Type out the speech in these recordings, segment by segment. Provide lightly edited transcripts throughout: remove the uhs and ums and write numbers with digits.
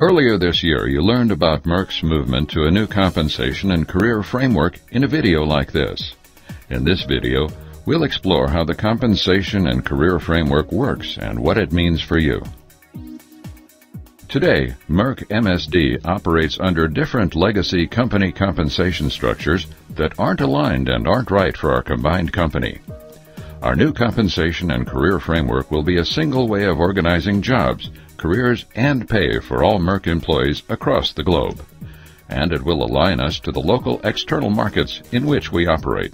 Earlier this year, you learned about Merck's movement to a new compensation and career framework in a video like this. In this video, we'll explore how the compensation and career framework works and what it means for you. Today, Merck MSD operates under different legacy company compensation structures that aren't aligned and aren't right for our combined company. Our new compensation and career framework will be a single way of organizing jobs, careers, and pay for all Merck employees across the globe. And it will align us to the local external markets in which we operate.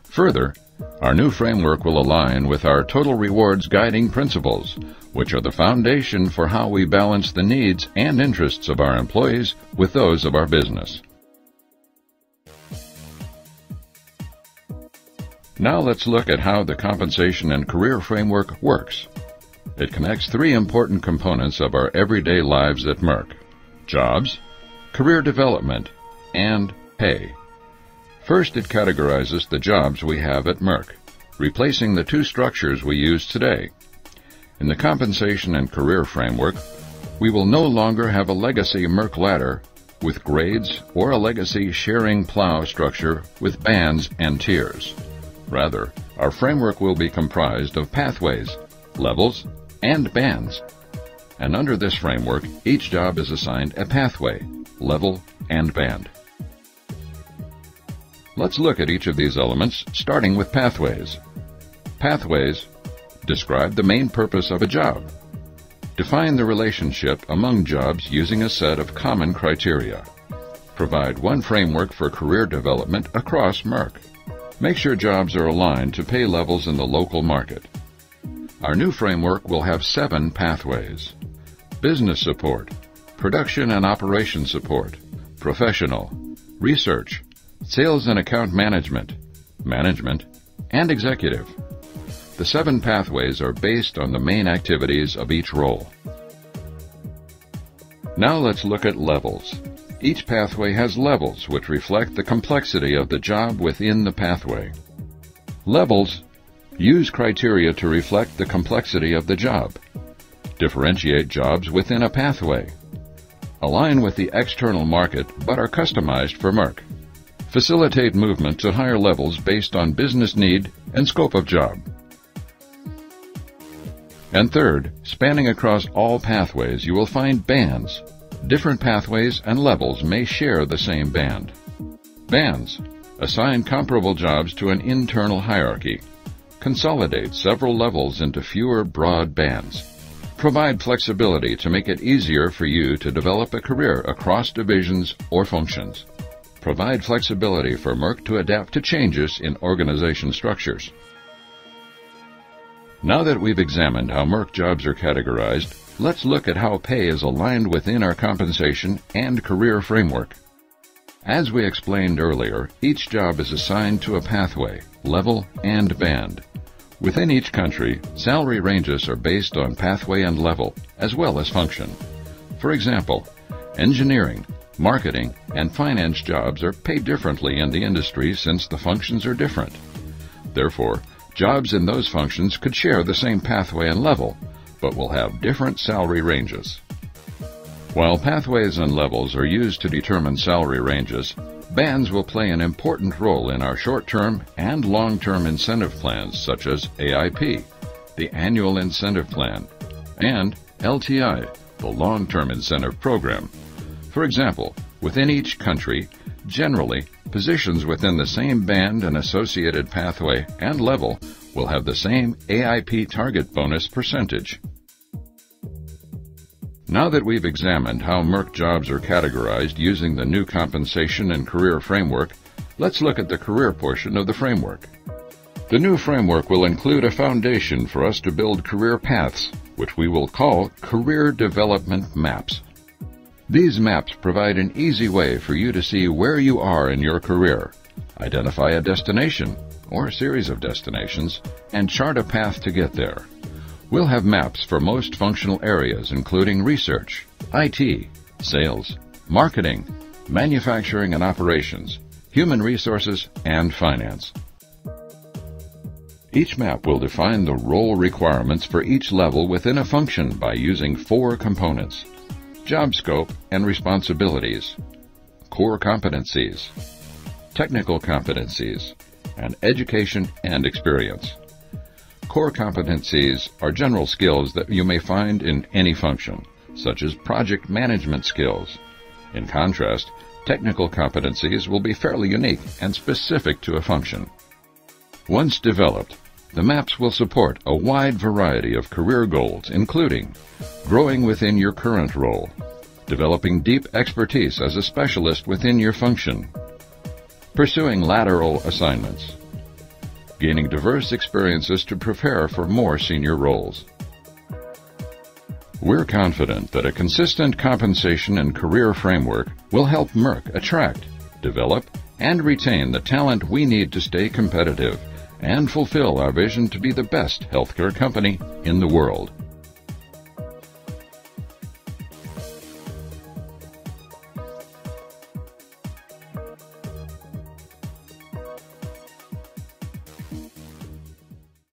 Further, our new framework will align with our total rewards guiding principles, which are the foundation for how we balance the needs and interests of our employees with those of our business. Now let's look at how the compensation and career framework works. It connects three important components of our everyday lives at Merck: jobs, career development, and pay. First, it categorizes the jobs we have at Merck, replacing the two structures we use today. In the compensation and career framework, we will no longer have a legacy Merck ladder with grades or a legacy sharing plow structure with bands and tiers. Rather, our framework will be comprised of pathways, levels, and bands. And under this framework, each job is assigned a pathway, level, and band. Let's look at each of these elements, starting with pathways. Pathways describe the main purpose of a job. Define the relationship among jobs using a set of common criteria. Provide one framework for career development across Merck. Make sure jobs are aligned to pay levels in the local market. Our new framework will have 7 pathways: business support, production and operation support, professional, research, sales and account management, management, and executive. The 7 pathways are based on the main activities of each role. Now let's look at levels. Each pathway has levels which reflect the complexity of the job within the pathway. Levels use criteria to reflect the complexity of the job. Differentiate jobs within a pathway. Align with the external market but are customized for Merck. Facilitate movement to higher levels based on business need and scope of job. And third, spanning across all pathways, you will find bands. Different pathways and levels may share the same band. Bands assign comparable jobs to an internal hierarchy. Consolidate several levels into fewer broad bands. Provide flexibility to make it easier for you to develop a career across divisions or functions. Provide flexibility for Merck to adapt to changes in organization structures. Now that we've examined how Merck jobs are categorized, let's look at how pay is aligned within our compensation and career framework. As we explained earlier, each job is assigned to a pathway, level, and band. Within each country, salary ranges are based on pathway and level, as well as function. For example, engineering, marketing, and finance jobs are paid differently in the industry since the functions are different. Therefore, jobs in those functions could share the same pathway and level, but will have different salary ranges. While pathways and levels are used to determine salary ranges, bands will play an important role in our short-term and long-term incentive plans such as AIP, the Annual Incentive Plan, and LTI, the Long-Term Incentive Program. For example, within each country, generally, positions within the same band and associated pathway and level will have the same AIP target bonus percentage. Now that we've examined how Merck jobs are categorized using the new compensation and career framework, let's look at the career portion of the framework. The new framework will include a foundation for us to build career paths, which we will call career development maps. These maps provide an easy way for you to see where you are in your career, identify a destination or a series of destinations, and chart a path to get there. We'll have maps for most functional areas including research, IT, sales, marketing, manufacturing and operations, human resources, and finance. Each map will define the role requirements for each level within a function by using 4 components: job scope and responsibilities, core competencies, technical competencies, and education and experience. Core competencies are general skills that you may find in any function, such as project management skills. In contrast, technical competencies will be fairly unique and specific to a function. Once developed, the maps will support a wide variety of career goals, including growing within your current role, developing deep expertise as a specialist within your function, pursuing lateral assignments, gaining diverse experiences to prepare for more senior roles. We're confident that a consistent compensation and career framework will help Merck attract, develop, and retain the talent we need to stay competitive and fulfill our vision to be the best healthcare company in the world.